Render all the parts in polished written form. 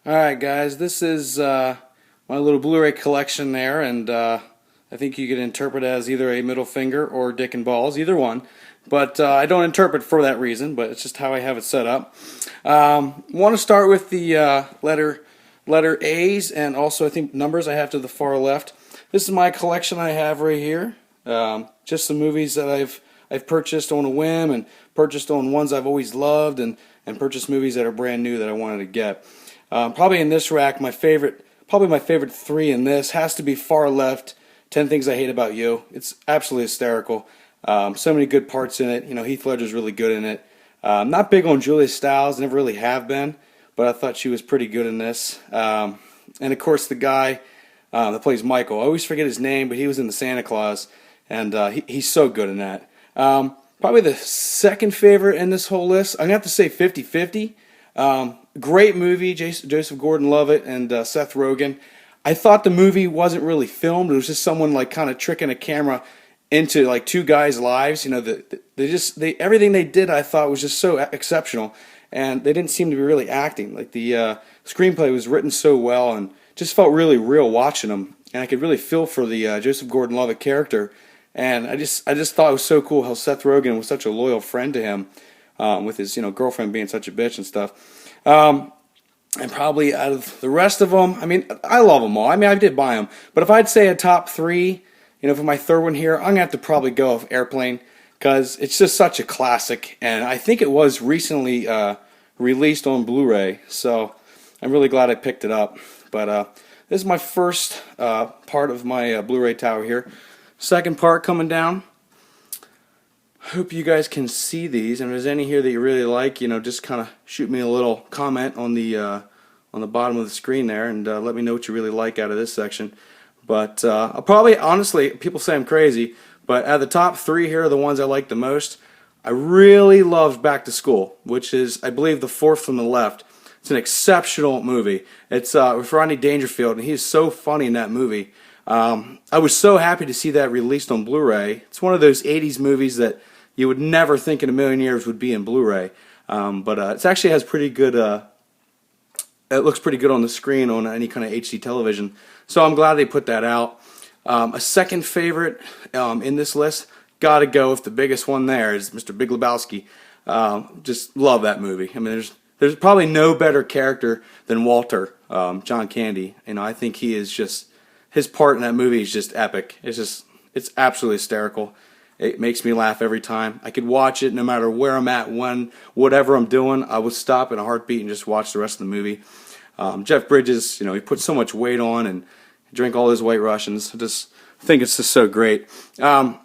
Alright guys, this is my little Blu-ray collection there, and I think you could interpret it as either a middle finger or dick and balls, either one. But I don't interpret for that reason, but it's just how I have it set up. Want to start with the letter A's, and also I think numbers I have to the far left. This is my collection I have right here. Just some movies that I've purchased on a whim, and purchased on ones I've always loved, and purchased movies that are brand new that I wanted to get. Probably in this rack, probably my favorite three in this has to be far left. 10 Things I Hate About You. It's absolutely hysterical. So many good parts in it. You know, Heath Ledger's really good in it. Not big on Julia Stiles, never really have been, but I thought she was pretty good in this. And of course, the guy that plays Michael, I always forget his name, but he was in the Santa Claus, and he's so good in that. Probably the second favorite in this whole list, I'm going to have to say 50-50. Great movie, Joseph Gordon-Levitt and Seth Rogen. I thought the movie wasn't really filmed. It was just someone like kind of tricking a camera into like two guys' lives. You know, everything they did I thought was just so exceptional, and they didn't seem to be really acting. Like the screenplay was written so well, and just felt really real watching them. And I could really feel for the Joseph Gordon-Levitt character. And I just thought it was so cool how Seth Rogen was such a loyal friend to him, with his girlfriend being such a bitch and stuff. And probably out of the rest of them, I mean, I love them all. I mean, I did buy them. But if I'd say a top three, for my third one here, I'm going to have to probably go with Airplane, because it's just such a classic. And I think it was recently released on Blu-ray, so I'm really glad I picked it up. But this is my first part of my Blu-ray tower here. Second part coming down. Hope you guys can see these, and if there's any here that you really like, just kind of shoot me a little comment on the bottom of the screen there, and let me know what you really like out of this section. But I'll probably, honestly, people say I'm crazy, but out of the top three here are the ones I like the most. I really loved Back to School, which is, I believe, the fourth from the left. It's an exceptional movie. It's with Rodney Dangerfield, and he's so funny in that movie. I was so happy to see that released on Blu-ray. It's one of those 80s movies that you would never think in a million years would be in Blu-ray. But it actually has pretty good, it looks pretty good on the screen on any kind of HD television. So I'm glad they put that out. A second favorite in this list, gotta go with the biggest one there, is Mr. Big Lebowski. Just love that movie. I mean, there's probably no better character than Walter, John Candy. I think he is just, his part in that movie is just epic. It's absolutely hysterical. It makes me laugh every time. I could watch it no matter where I'm at, when, whatever I'm doing. I would stop in a heartbeat and just watch the rest of the movie. Jeff Bridges, he put so much weight on and drank all his White Russians. I just think it's just so great. I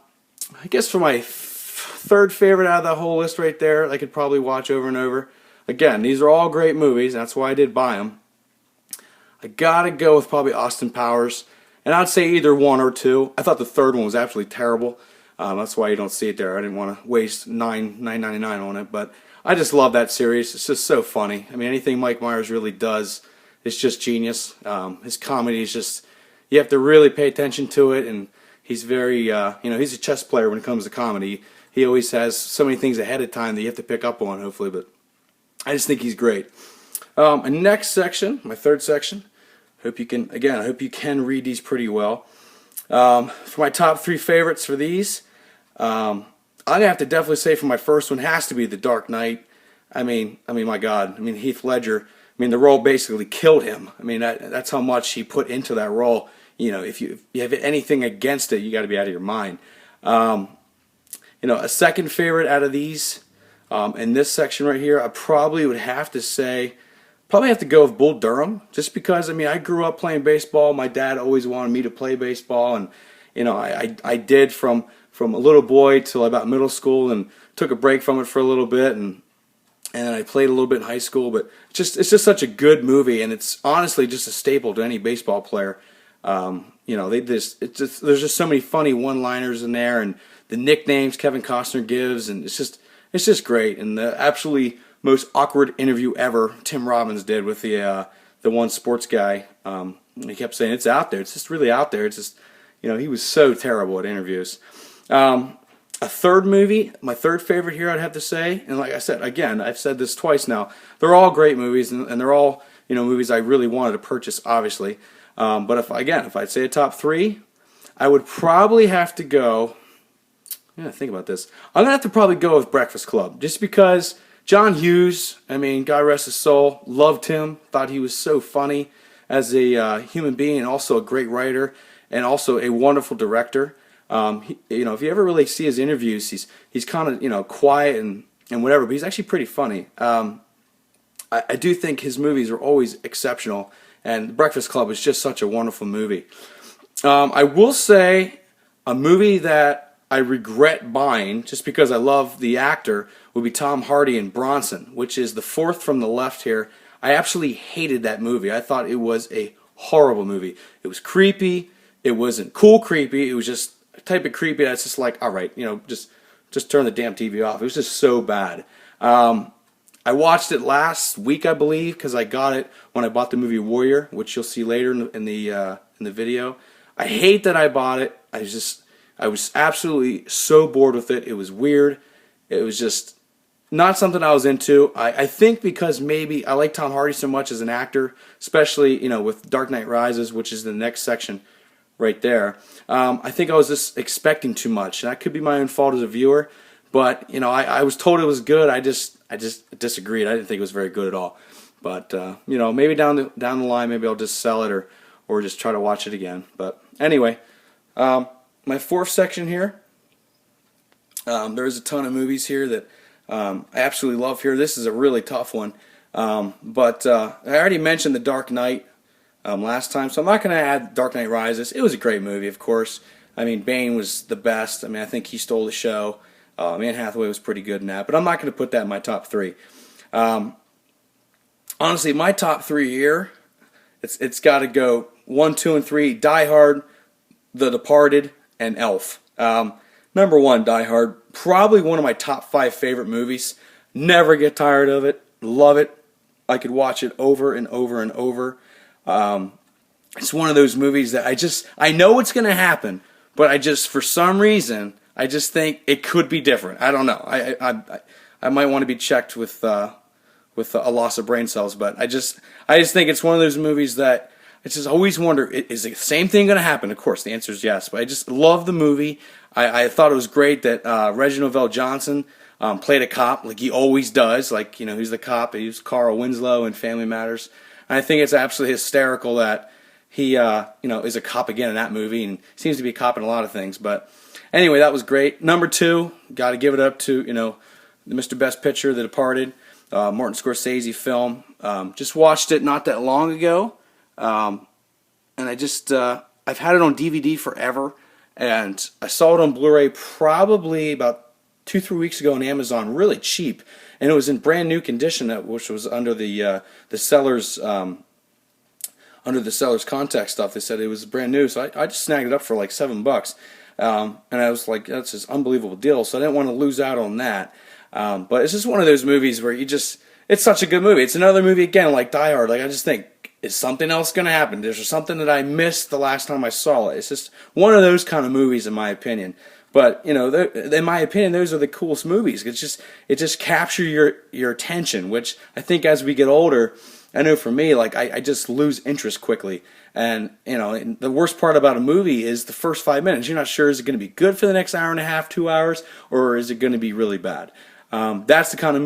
guess for my third favorite out of that whole list right there, I could probably watch over and over. Again, these are all great movies. That's why I did buy them. I gotta go with probably Austin Powers. And I'd say either one or two. I thought the third one was absolutely terrible. That's why you don't see it there. I didn't want to waste $9.99 on it, but I just love that series. It's just so funny. I mean, anything Mike Myers really does is just genius. His comedy is just, you have to really pay attention to it, and he's very, he's a chess player when it comes to comedy. He always has so many things ahead of time that you have to pick up on, hopefully, but I just think he's great. And next section, my third section, I hope you can read these pretty well. For my top three favorites for these, I'm gonna have to definitely say for my first one has to be The Dark Knight. I mean, my God. I mean, Heath Ledger. I mean, the role basically killed him. I mean, that's how much he put into that role. If you have anything against it, you got to be out of your mind. A second favorite out of these, in this section right here, I probably would have to say, probably have to go with Bull Durham, just because, I grew up playing baseball. My dad always wanted me to play baseball, and, I did from a little boy till about middle school, and took a break from it for a little bit, and I played a little bit in high school, but it's just such a good movie, and it's honestly just a staple to any baseball player. There's just so many funny one-liners in there, and the nicknames Kevin Costner gives, and it's just great. And the absolutely most awkward interview ever Tim Robbins did with the one sports guy. He kept saying, "It's out there. It's just really out there." It's just, he was so terrible at interviews. A third movie, my third favorite here, I'd have to say, and like I said, again, I've said this twice now, they're all great movies, and they're all movies I really wanted to purchase, obviously. But if I'd say a top three, I would probably have to go. Yeah, think about this. I'm gonna have to probably go with Breakfast Club, just because John Hughes. I mean, God rest his soul. Loved him. Thought he was so funny as a human being, and also a great writer, and also a wonderful director. If you ever really see his interviews, he's kind of quiet and whatever, but he's actually pretty funny. I do think his movies are always exceptional, and Breakfast Club is just such a wonderful movie. I will say a movie that I regret buying just because I love the actor would be Tom Hardy in Bronson, which is the fourth from the left here. I absolutely hated that movie. I thought it was a horrible movie. It was creepy. It wasn't cool creepy. It was just a type of creepy that's just like, all right, just turn the damn TV off. It was just so bad. I watched it last week, I believe, because I got it when I bought the movie Warrior, which you'll see later in the video. I hate that I bought it. I was absolutely so bored with it. It was weird. It was just not something I was into. I think because maybe I like Tom Hardy so much as an actor, especially with Dark Knight Rises, which is the next section right there. I think I was just expecting too much. And that could be my own fault as a viewer. But I was told it was good. I just disagreed. I didn't think it was very good at all. But maybe down the line, maybe I'll just sell it or just try to watch it again. But anyway, my fourth section here. There's a ton of movies here that I absolutely love here. This is a really tough one. But I already mentioned The Dark Knight last time, so I'm not going to add Dark Knight Rises. It was a great movie, of course. I mean, Bane was the best. I mean, I think he stole the show. Anne Hathaway was pretty good in that, but I'm not going to put that in my top three. Honestly, my top three here, it's got to go 1, 2, and 3. Die Hard, The Departed, and Elf. Number 1, Die Hard, probably one of my top 5 favorite movies. Never get tired of it. Love it. I could watch it over and over and over. It's one of those movies that I know what's going to happen, but for some reason, I just think it could be different. I don't know. I might want to be checked with a loss of brain cells, but I just think it's one of those movies that I just always wonder, is the same thing going to happen? Of course, the answer is yes, but I just love the movie. I thought it was great that Reginald VelJohnson played a cop like he always does. Like, he's the cop. He was Carl Winslow in Family Matters. And I think it's absolutely hysterical that he is a cop again in that movie, and seems to be a cop in a lot of things. But anyway, that was great. Number 2, got to give it up to Mr. Best Picture, The Departed, Martin Scorsese film. Just watched it not that long ago, and I've had it on DVD forever, and I saw it on Blu-ray probably about 2-3 weeks ago on Amazon, really cheap, and it was in brand new condition, which was under the seller's contact stuff. They said it was brand new, so I just snagged it up for like $7. And I was like, that's just unbelievable deal, so I didn't want to lose out on that. But it's just one of those movies where it's such a good movie. It's another movie, again, like Die Hard. Like, I just think, is something else going to happen? There's something that I missed the last time I saw it. It's just one of those kind of movies, in my opinion. But, in my opinion, those are the coolest movies. It just captures your attention, which I think as we get older, I know for me, like, I just lose interest quickly. And, the worst part about a movie is the first 5 minutes. You're not sure, is it going to be good for the next hour and a half, 2 hours, or is it going to be really bad? That's the kind of movie